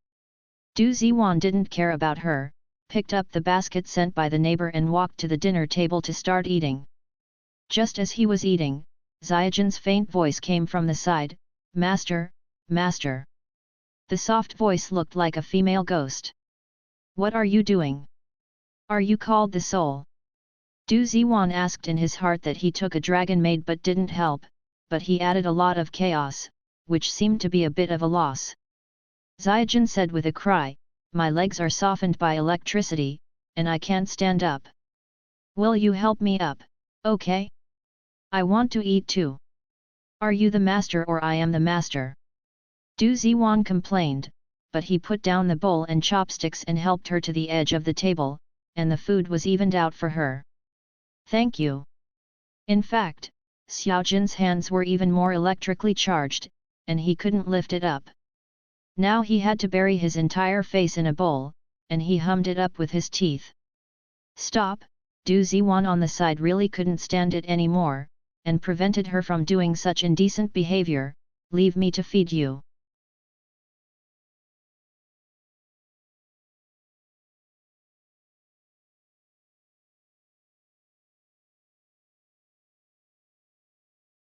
Du Ziwan didn't care about her, picked up the basket sent by the neighbor and walked to the dinner table to start eating. Just as he was eating, Xiaojin's faint voice came from the side, "Master, master." The soft voice looked like a female ghost. "What are you doing? Are you called the soul?" Du Ziwan asked in his heart that he took a dragon maid but didn't help, but he added a lot of chaos, which seemed to be a bit of a loss. Xiaojin said with a cry, "My legs are softened by electricity, and I can't stand up. Will you help me up, okay? I want to eat too. Are you the master or I am the master?" Du Ziwan complained, but he put down the bowl and chopsticks and helped her to the edge of the table, and the food was evened out for her. "Thank you." In fact, Xiaojin's hands were even more electrically charged, and he couldn't lift it up. Now he had to bury his entire face in a bowl, and he hummed it up with his teeth. Stop! Du Ziwan on the side really couldn't stand it anymore, and prevented her from doing such indecent behavior. Leave me to feed you.